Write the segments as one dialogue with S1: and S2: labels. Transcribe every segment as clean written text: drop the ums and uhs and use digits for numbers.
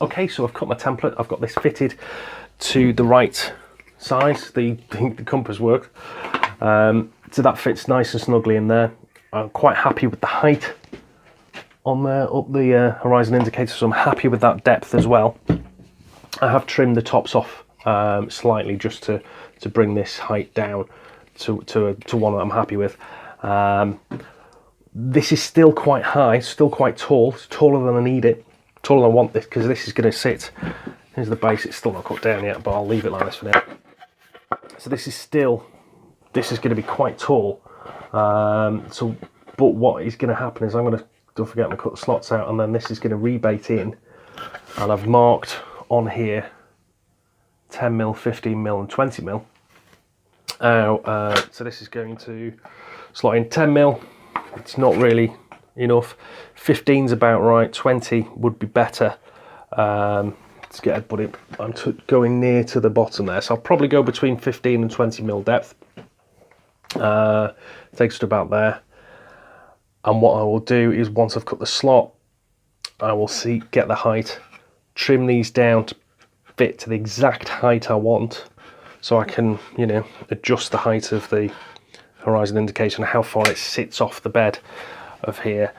S1: Okay, so I've cut my template. I've got this fitted to the right size. The compass worked. So that fits nice and snugly in there. I'm quite happy with the height on there, up the horizon indicator, so I'm happy with that depth as well. I have trimmed the tops off slightly just to bring this height down to one that I'm happy with. This is still quite high, still quite tall. It's taller than I need it, taller than I want this, because this is going to sit. Here's the base. It's still not cut down yet, but I'll leave it like this for now. So this is going to be quite tall. But what is going to happen is I'm going to, don't forget, to cut the slots out, and then this is going to rebate in, and I've marked on here 10mm, 15mm and 20mm. So this is going to slot in 10mm. It's not really enough. 15's about right. 20 would be better. Let's get it, but I'm going near to the bottom there, so I'll probably go between 15 and 20mm depth. Takes to about there. And what I will do is, once I've cut the slot, I will get the height, trim these down to fit to the exact height I want, so I can, adjust the height of the horizon indicator and how far it sits off the bed of here.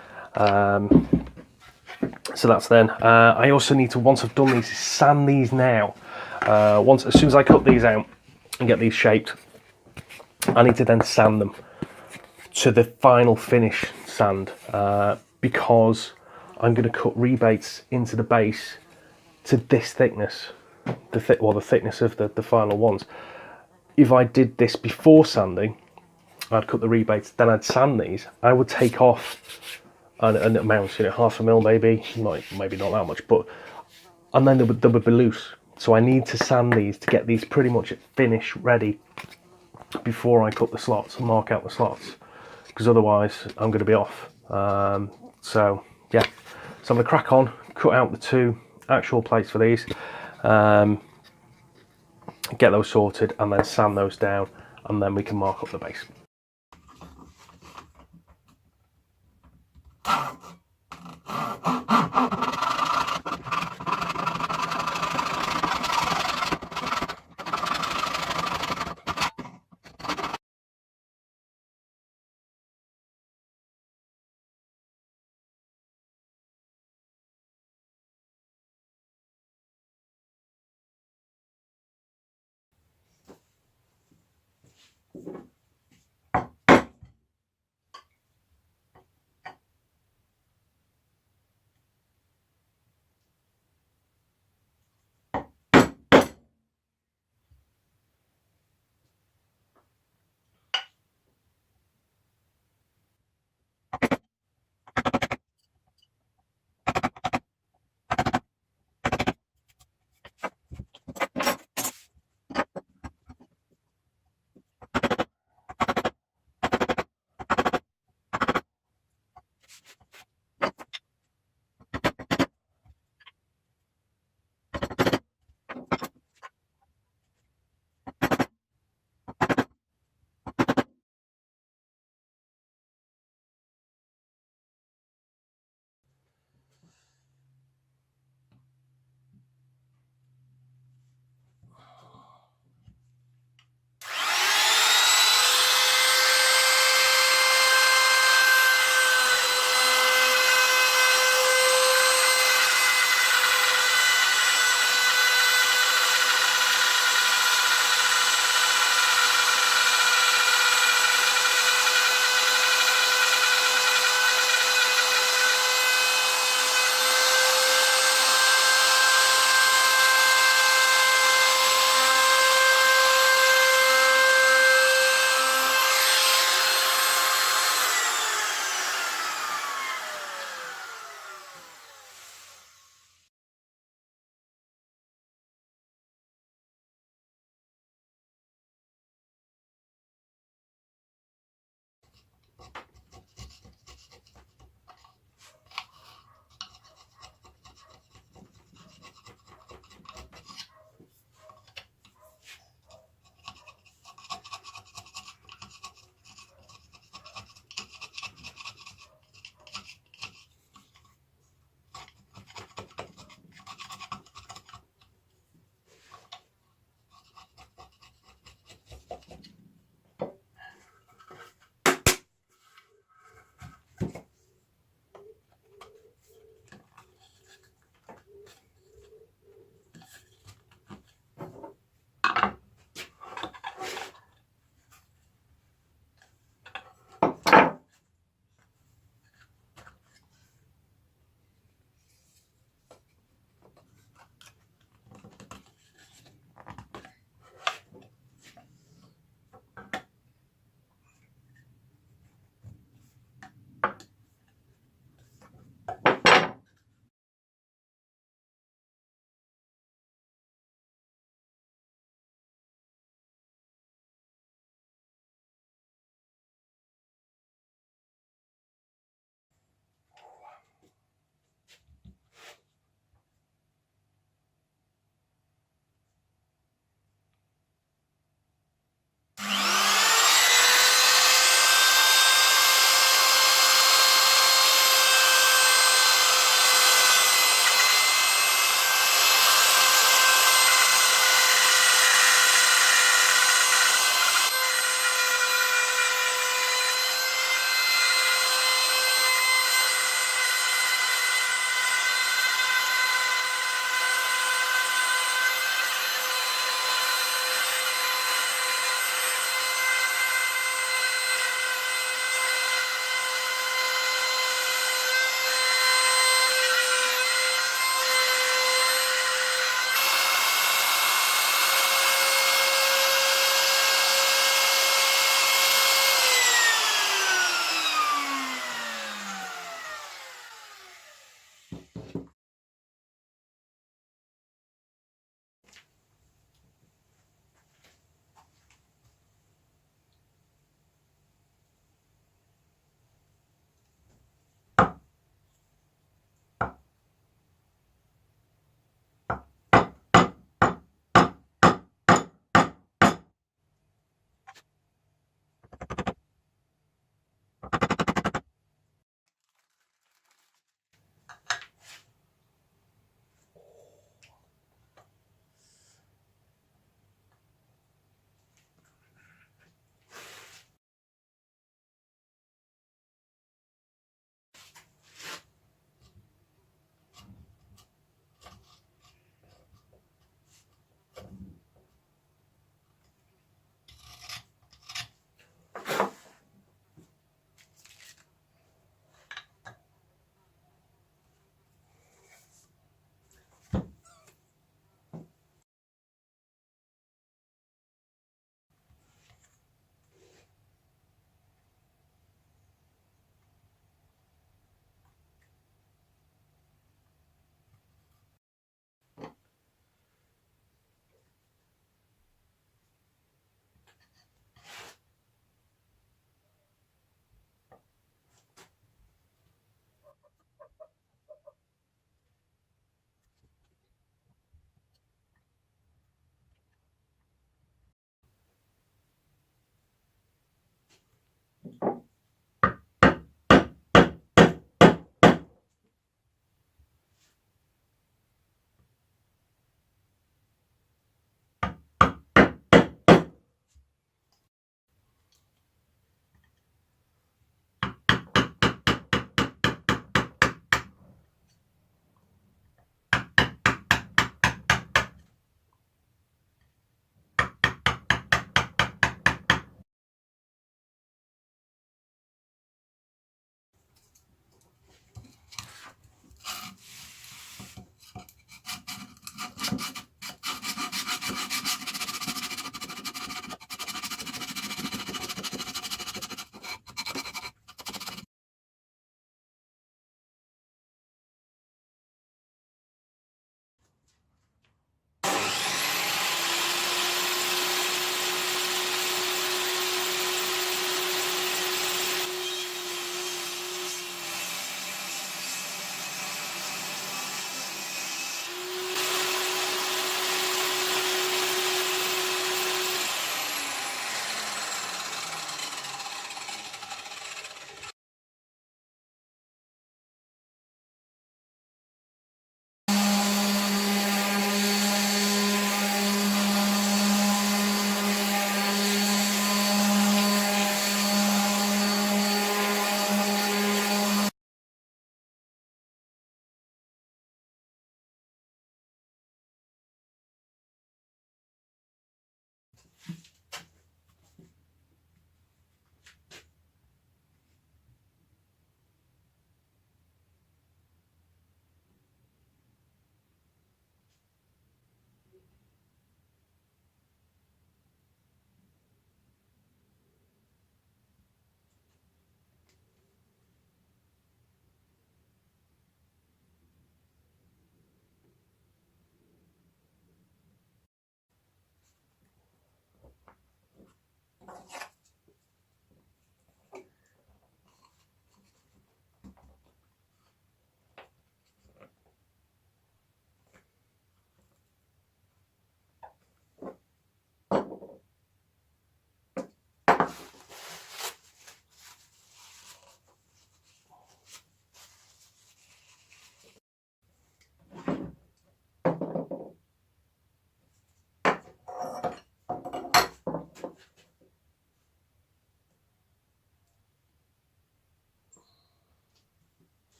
S1: So that's then. I also need to, once I've done these, sand these now. As soon as I cut these out and get these shaped, I need to then sand them to the final finish sand, because I'm going to cut rebates into the base to this thickness, the thickness of the final ones. If I did this before sanding, I'd cut the rebates, then I'd sand these. I would take off an amount, half a mil maybe, maybe not that much, and then they would be loose. So I need to sand these to get these pretty much finish ready before I cut the slots and mark out the slots, because otherwise I'm going to be off. So yeah, so I'm going to crack on, cut out the 2 actual plates for these, get those sorted, and then sand those down, and then we can mark up the base.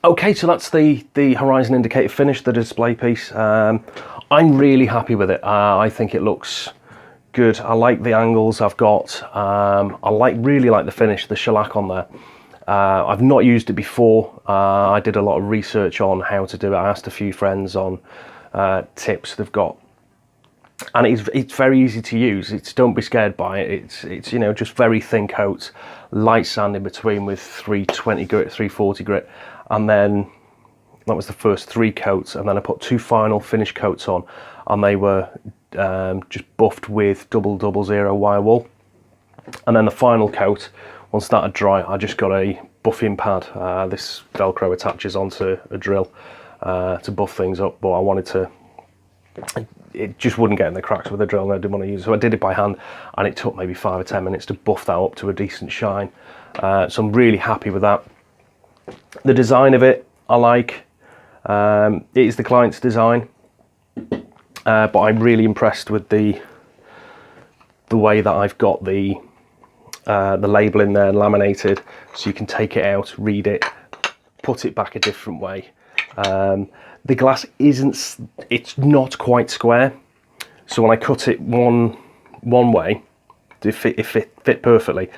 S1: Okay, so that's the horizon indicator finished, the display piece. I'm really happy with it. I think it looks good. I like the angles I've got. I really like the finish, the shellac on there. I've not used it before. I did a lot of research on how to do it. I asked a few friends on tips. They've got and it's very easy to use. Don't be scared by it. It's you know, just very thin coats, light sand in between with 320 grit, 340 grit, and then that was the first 3 coats, and then I put 2 final finish coats on, and they were just buffed with 000 wire wool. And then the final coat, once that had dry, I just got a buffing pad. This Velcro attaches onto a drill to buff things up, but I wanted to, it just wouldn't get in the cracks with the drill and I didn't want to use it. So I did it by hand, and it took maybe 5 or 10 minutes to buff that up to a decent shine. So I'm really happy with that. The design of it, I like. It is the client's design, but I'm really impressed with the way that I've got the label in there laminated, so you can take it out, read it, put it back a different way. The glass it's not quite square, so when I cut it one way, it fit perfectly,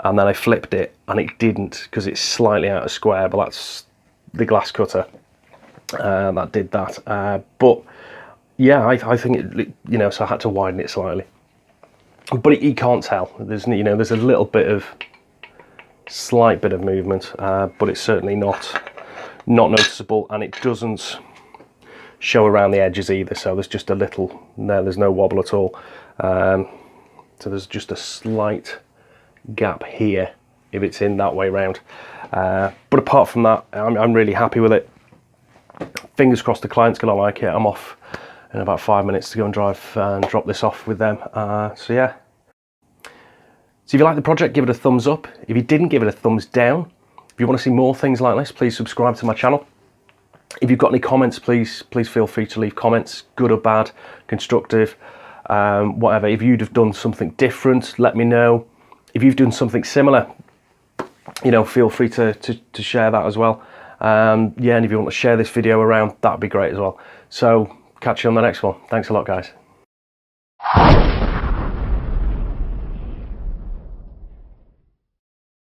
S1: and then I flipped it and it didn't, because it's slightly out of square, but that's the glass cutter that did that. But yeah, I think it, you know, so I had to widen it slightly. But you can't tell. There's, you know, there's a little bit of, slight bit of movement, but it's certainly not noticeable, and it doesn't show around the edges either. So there's just a little there. There's no wobble at all. So there's just a slight gap here if it's in that way round. But apart from that, I'm really happy with it. Fingers crossed the client's gonna like it. I'm off in about 5 minutes to go and drive and drop this off with them. So yeah. So if you like the project, give it a thumbs up. If you didn't, give it a thumbs down. If you want to see more things like this, please subscribe to my channel. If you've got any comments, please feel free to leave comments, good or bad, constructive, whatever. If you'd have done something different, let me know. If you've done something similar, you know, feel free to share that as well. Yeah, and if you want to share this video around, that'd be great as well. So catch you on the next one. Thanks a lot, guys.